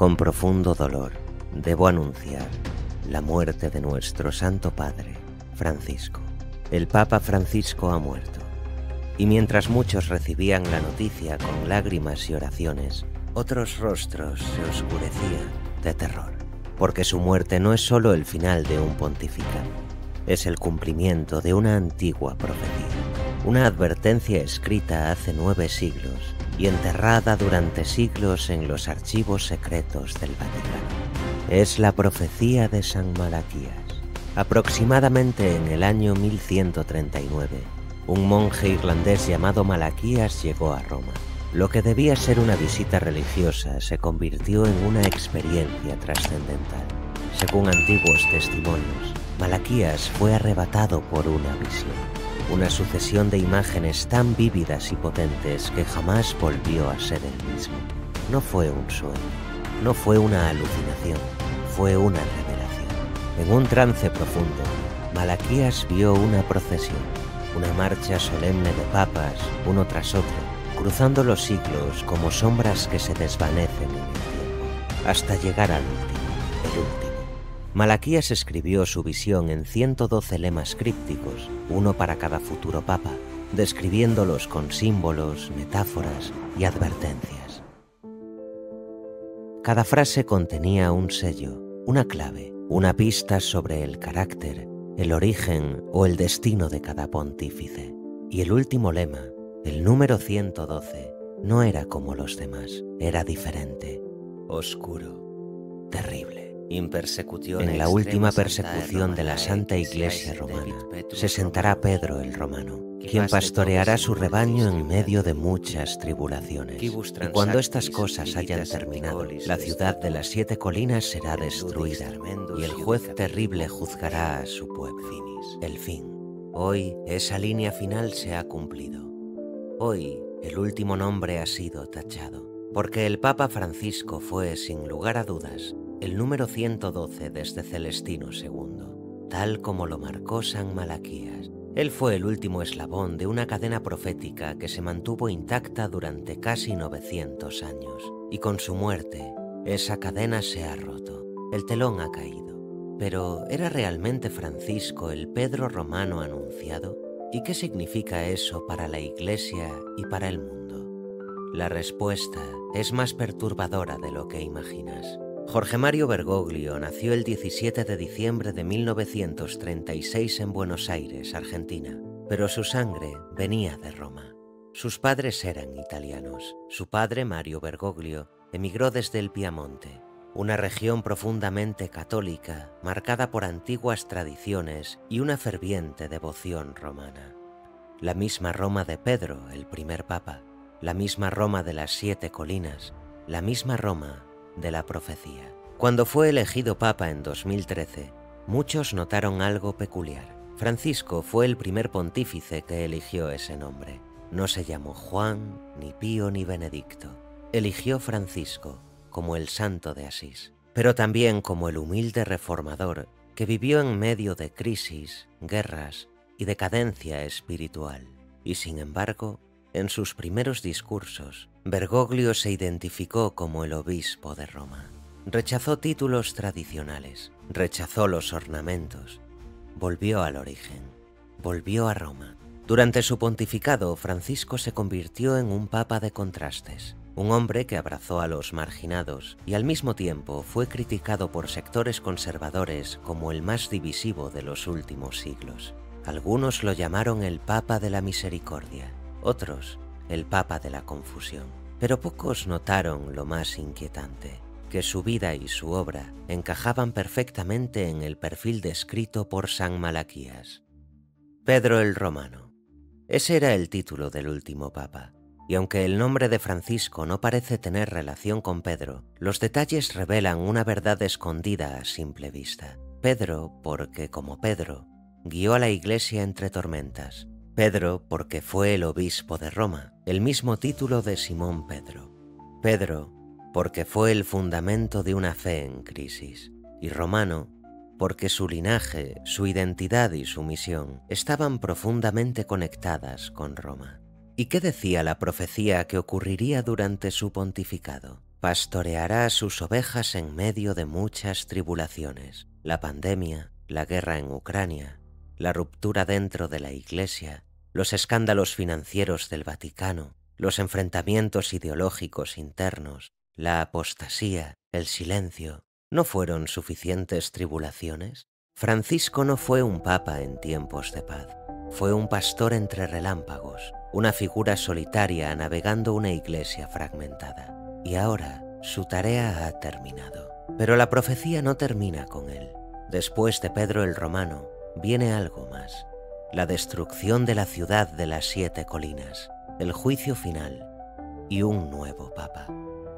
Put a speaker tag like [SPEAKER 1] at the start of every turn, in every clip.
[SPEAKER 1] Con profundo dolor, debo anunciar la muerte de nuestro Santo Padre, Francisco. El Papa Francisco ha muerto. Y mientras muchos recibían la noticia con lágrimas y oraciones, otros rostros se oscurecían de terror. Porque su muerte no es solo el final de un pontificado, es el cumplimiento de una antigua profecía. Una advertencia escrita hace 9 siglos y enterrada durante siglos en los archivos secretos del Vaticano. Es la profecía de San Malaquías. Aproximadamente en el año 1139, un monje irlandés llamado Malaquías llegó a Roma. Lo que debía ser una visita religiosa se convirtió en una experiencia trascendental. Según antiguos testimonios, Malaquías fue arrebatado por una visión, una sucesión de imágenes tan vívidas y potentes que jamás volvió a ser el mismo. No fue un sueño, no fue una alucinación, fue una revelación. En un trance profundo, Malaquías vio una procesión, una marcha solemne de papas, uno tras otro, cruzando los siglos como sombras que se desvanecen en el tiempo, hasta llegar al último, el último. Malaquías escribió su visión en 112 lemas crípticos, uno para cada futuro papa, describiéndolos con símbolos, metáforas y advertencias. Cada frase contenía un sello, una clave, una pista sobre el carácter, el origen o el destino de cada pontífice. Y el último lema, el número 112, no era como los demás, era diferente, oscuro, terrible. En la última persecución de la Santa Iglesia Romana se sentará Pedro el Romano, quien pastoreará su rebaño en medio de muchas tribulaciones. Y cuando estas cosas hayan terminado, la ciudad de las 7 colinas será destruida, y el juez terrible juzgará a su pueblo. El fin. Hoy esa línea final se ha cumplido. Hoy el último nombre ha sido tachado, porque el Papa Francisco fue, sin lugar a dudas, el número 112 desde Celestino II, tal como lo marcó San Malaquías. Él fue el último eslabón de una cadena profética que se mantuvo intacta durante casi 900 años. Y con su muerte, esa cadena se ha roto, el telón ha caído. Pero, ¿era realmente Francisco el Pedro romano anunciado? ¿Y qué significa eso para la Iglesia y para el mundo? La respuesta es más perturbadora de lo que imaginas. Jorge Mario Bergoglio nació el 17 de diciembre de 1936 en Buenos Aires, Argentina, pero su sangre venía de Roma. Sus padres eran italianos. Su padre, Mario Bergoglio, emigró desde el Piamonte, una región profundamente católica, marcada por antiguas tradiciones y una ferviente devoción romana. La misma Roma de Pedro, el primer papa, la misma Roma de las 7 colinas, la misma Roma de la profecía. Cuando fue elegido papa en 2013, muchos notaron algo peculiar. Francisco fue el primer pontífice que eligió ese nombre. No se llamó Juan, ni Pío, ni Benedicto. Eligió Francisco como el santo de Asís, pero también como el humilde reformador que vivió en medio de crisis, guerras y decadencia espiritual. Y sin embargo, en sus primeros discursos, Bergoglio se identificó como el obispo de Roma. Rechazó títulos tradicionales, rechazó los ornamentos, volvió al origen, volvió a Roma. Durante su pontificado, Francisco se convirtió en un papa de contrastes, un hombre que abrazó a los marginados y al mismo tiempo fue criticado por sectores conservadores como el más divisivo de los últimos siglos. Algunos lo llamaron el Papa de la Misericordia, otros el Papa de la Confusión. Pero pocos notaron lo más inquietante, que su vida y su obra encajaban perfectamente en el perfil descrito por San Malaquías. Pedro el Romano. Ese era el título del último papa. Y aunque el nombre de Francisco no parece tener relación con Pedro, los detalles revelan una verdad escondida a simple vista. Pedro, porque como Pedro, guió a la Iglesia entre tormentas. Pedro, porque fue el obispo de Roma, el mismo título de Simón Pedro. Pedro, porque fue el fundamento de una fe en crisis. Y Romano, porque su linaje, su identidad y su misión estaban profundamente conectadas con Roma. ¿Y qué decía la profecía que ocurriría durante su pontificado? pastoreará a sus ovejas en medio de muchas tribulaciones, la pandemia, la guerra en Ucrania, la ruptura dentro de la Iglesia, los escándalos financieros del Vaticano, los enfrentamientos ideológicos internos, la apostasía, el silencio. ¿No fueron suficientes tribulaciones? Francisco no fue un papa en tiempos de paz. Fue un pastor entre relámpagos, una figura solitaria navegando una iglesia fragmentada. Y ahora su tarea ha terminado. Pero la profecía no termina con él. Después de Pedro el Romano, viene algo más. La destrucción de la ciudad de las 7 colinas, el juicio final y un nuevo papa.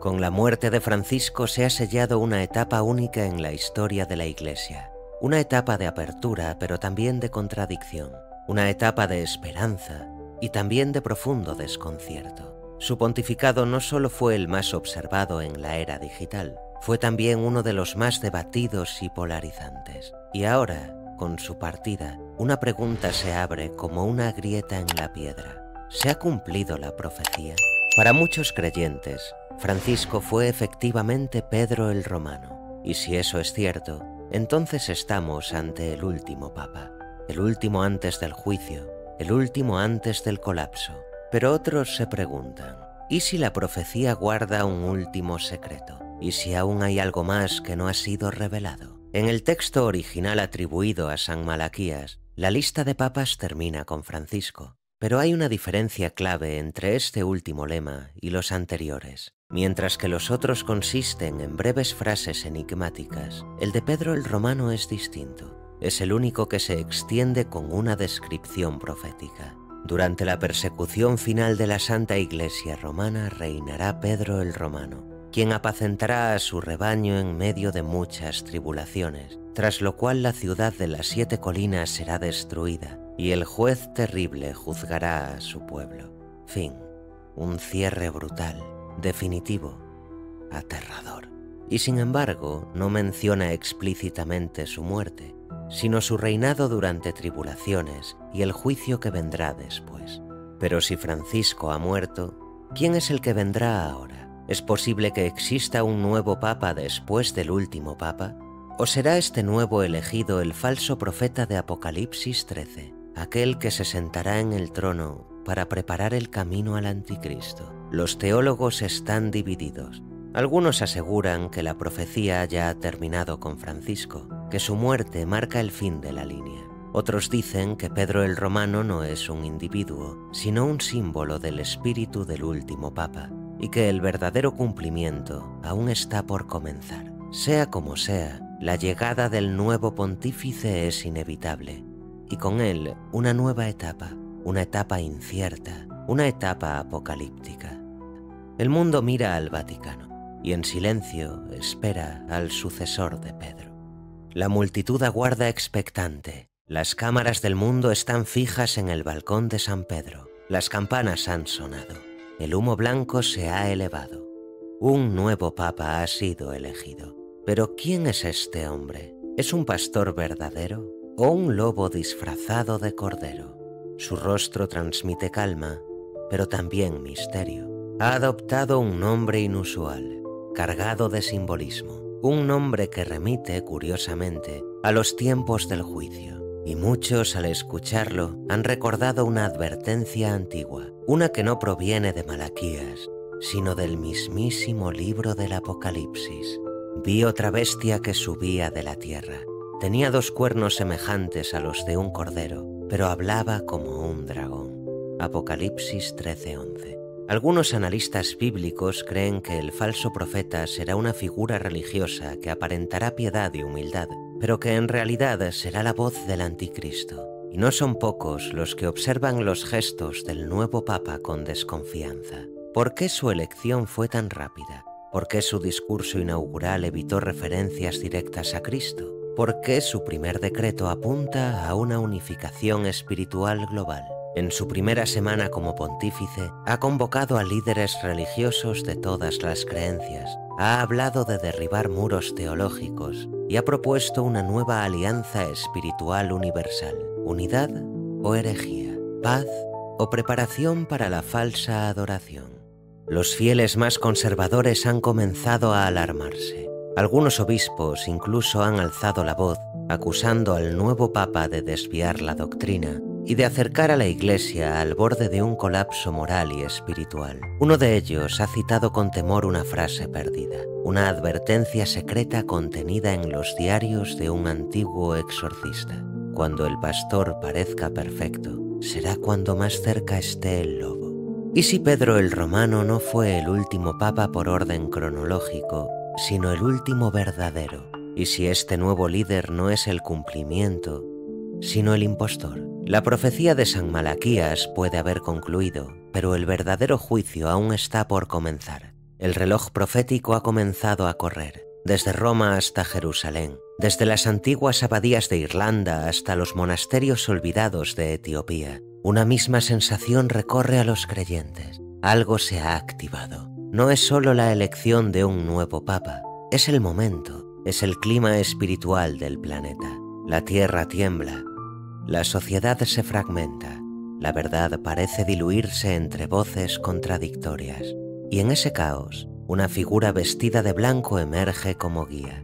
[SPEAKER 1] Con la muerte de Francisco se ha sellado una etapa única en la historia de la Iglesia. Una etapa de apertura, pero también de contradicción. Una etapa de esperanza y también de profundo desconcierto. Su pontificado no solo fue el más observado en la era digital, fue también uno de los más debatidos y polarizantes. Y ahora, con su partida, una pregunta se abre como una grieta en la piedra. ¿Se ha cumplido la profecía? Para muchos creyentes, Francisco fue efectivamente Pedro el Romano. Y si eso es cierto, entonces estamos ante el último papa. El último antes del juicio, el último antes del colapso. Pero otros se preguntan, ¿y si la profecía guarda un último secreto? ¿Y si aún hay algo más que no ha sido revelado? En el texto original atribuido a San Malaquías, la lista de papas termina con Francisco. Pero hay una diferencia clave entre este último lema y los anteriores. Mientras que los otros consisten en breves frases enigmáticas, el de Pedro el Romano es distinto. Es el único que se extiende con una descripción profética. Durante la persecución final de la Santa Iglesia romana reinará Pedro el Romano, quien apacentará a su rebaño en medio de muchas tribulaciones, tras lo cual la ciudad de las 7 colinas será destruida y el juez terrible juzgará a su pueblo. Fin. Un cierre brutal, definitivo, aterrador. Y sin embargo, no menciona explícitamente su muerte, sino su reinado durante tribulaciones y el juicio que vendrá después. Pero si Francisco ha muerto, ¿quién es el que vendrá ahora? ¿Es posible que exista un nuevo papa después del último papa? ¿O será este nuevo elegido el falso profeta de Apocalipsis 13, aquel que se sentará en el trono para preparar el camino al anticristo? Los teólogos están divididos. Algunos aseguran que la profecía ya ha terminado con Francisco, que su muerte marca el fin de la línea. Otros dicen que Pedro el Romano no es un individuo, sino un símbolo del espíritu del último papa, y que el verdadero cumplimiento aún está por comenzar. Sea como sea, la llegada del nuevo pontífice es inevitable, y con él una nueva etapa, una etapa incierta, una etapa apocalíptica. El mundo mira al Vaticano y en silencio espera al sucesor de Pedro. La multitud aguarda expectante. Las cámaras del mundo están fijas en el balcón de San Pedro. Las campanas han sonado. El humo blanco se ha elevado. Un nuevo papa ha sido elegido. Pero ¿quién es este hombre? ¿Es un pastor verdadero o un lobo disfrazado de cordero? Su rostro transmite calma, pero también misterio. Ha adoptado un nombre inusual, cargado de simbolismo, un nombre que remite, curiosamente, a los tiempos del juicio. Y muchos, al escucharlo, han recordado una advertencia antigua, una que no proviene de Malaquías, sino del mismísimo libro del Apocalipsis. Vi otra bestia que subía de la tierra. Tenía 2 cuernos semejantes a los de un cordero, pero hablaba como un dragón. Apocalipsis 13:11. Algunos analistas bíblicos creen que el falso profeta será una figura religiosa que aparentará piedad y humildad, pero que en realidad será la voz del anticristo. Y no son pocos los que observan los gestos del nuevo papa con desconfianza. ¿Por qué su elección fue tan rápida? ¿Por qué su discurso inaugural evitó referencias directas a Cristo? ¿Por qué su primer decreto apunta a una unificación espiritual global? En su primera semana como pontífice, ha convocado a líderes religiosos de todas las creencias, ha hablado de derribar muros teológicos y ha propuesto una nueva alianza espiritual universal. ¿Unidad o herejía? ¿Paz o preparación para la falsa adoración? Los fieles más conservadores han comenzado a alarmarse. Algunos obispos incluso han alzado la voz, acusando al nuevo Papa de desviar la doctrina y de acercar a la Iglesia al borde de un colapso moral y espiritual. Uno de ellos ha citado con temor una frase perdida, una advertencia secreta contenida en los diarios de un antiguo exorcista. Cuando el pastor parezca perfecto, será cuando más cerca esté el lobo. ¿Y si Pedro el Romano no fue el último papa por orden cronológico, sino el último verdadero? ¿Y si este nuevo líder no es el cumplimiento, sino el impostor? La profecía de San Malaquías puede haber concluido, pero el verdadero juicio aún está por comenzar. El reloj profético ha comenzado a correr, desde Roma hasta Jerusalén, desde las antiguas abadías de Irlanda hasta los monasterios olvidados de Etiopía. Una misma sensación recorre a los creyentes. Algo se ha activado. No es solo la elección de un nuevo papa, es el momento, es el clima espiritual del planeta. La tierra tiembla, la sociedad se fragmenta, la verdad parece diluirse entre voces contradictorias. Y en ese caos, una figura vestida de blanco emerge como guía.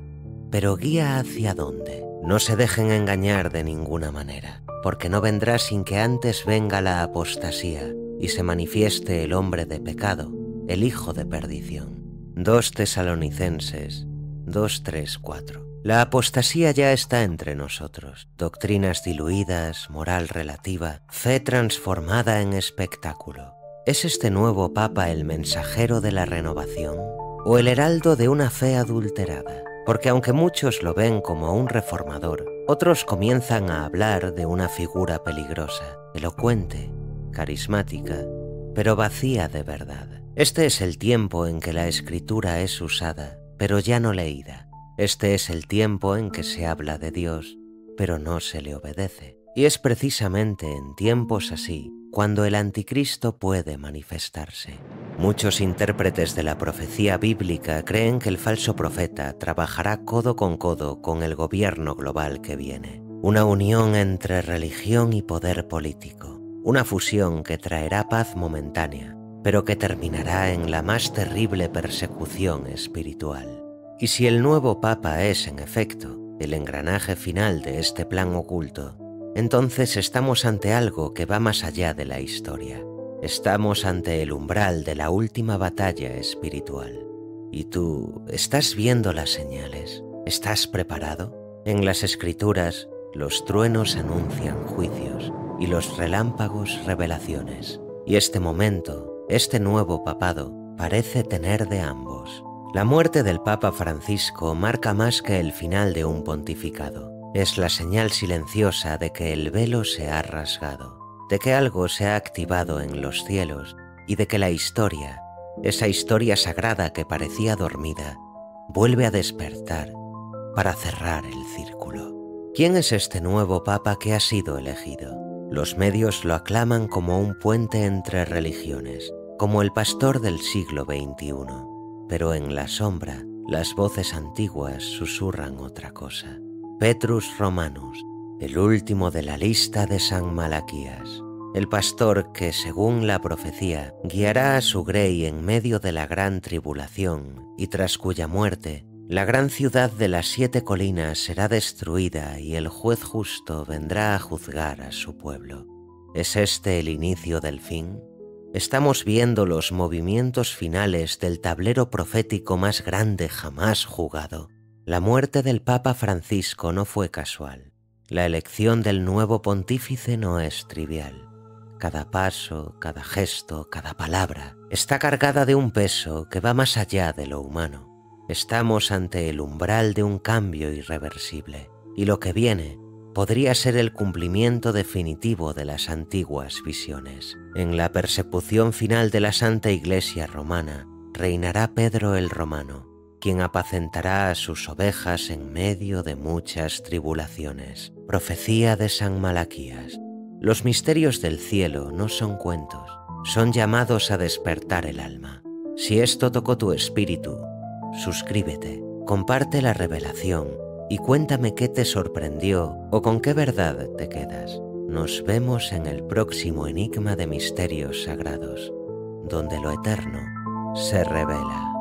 [SPEAKER 1] ¿Pero guía hacia dónde? No se dejen engañar de ninguna manera, porque no vendrá sin que antes venga la apostasía y se manifieste el hombre de pecado, el hijo de perdición. 2 Tesalonicenses 2:3-4. La apostasía ya está entre nosotros. Doctrinas diluidas, moral relativa, fe transformada en espectáculo. ¿Es este nuevo papa el mensajero de la renovación o el heraldo de una fe adulterada? Porque aunque muchos lo ven como un reformador, otros comienzan a hablar de una figura peligrosa, elocuente, carismática, pero vacía de verdad. Este es el tiempo en que la escritura es usada, pero ya no leída. Este es el tiempo en que se habla de Dios, pero no se le obedece. Y es precisamente en tiempos así cuando el anticristo puede manifestarse. Muchos intérpretes de la profecía bíblica creen que el falso profeta trabajará codo con el gobierno global que viene. Una unión entre religión y poder político. Una fusión que traerá paz momentánea, pero que terminará en la más terrible persecución espiritual. Y si el nuevo papa es, en efecto, el engranaje final de este plan oculto, entonces estamos ante algo que va más allá de la historia. Estamos ante el umbral de la última batalla espiritual. ¿Y tú estás viendo las señales? ¿Estás preparado? En las Escrituras, los truenos anuncian juicios y los relámpagos revelaciones. Y este momento, este nuevo papado, parece tener de ambos. La muerte del Papa Francisco marca más que el final de un pontificado. Es la señal silenciosa de que el velo se ha rasgado, de que algo se ha activado en los cielos y de que la historia, esa historia sagrada que parecía dormida, vuelve a despertar para cerrar el círculo. ¿Quién es este nuevo Papa que ha sido elegido? Los medios lo aclaman como un puente entre religiones, como el pastor del siglo XXI, pero en la sombra las voces antiguas susurran otra cosa. Petrus Romanus, el último de la lista de San Malaquías, el pastor que, según la profecía, guiará a su grey en medio de la gran tribulación y tras cuya muerte, la gran ciudad de las 7 colinas será destruida y el juez justo vendrá a juzgar a su pueblo. ¿Es este el inicio del fin? Estamos viendo los movimientos finales del tablero profético más grande jamás jugado. La muerte del Papa Francisco no fue casual. La elección del nuevo pontífice no es trivial. Cada paso, cada gesto, cada palabra está cargada de un peso que va más allá de lo humano. Estamos ante el umbral de un cambio irreversible, y lo que viene podría ser el cumplimiento definitivo de las antiguas visiones. En la persecución final de la Santa Iglesia romana reinará Pedro el Romano, quien apacentará a sus ovejas en medio de muchas tribulaciones. Profecía de San Malaquías. Los misterios del cielo no son cuentos, son llamados a despertar el alma. Si esto tocó tu espíritu, suscríbete, comparte la revelación y cuéntame qué te sorprendió o con qué verdad te quedas. Nos vemos en el próximo Enigma de Misterios Sagrados, donde lo eterno se revela.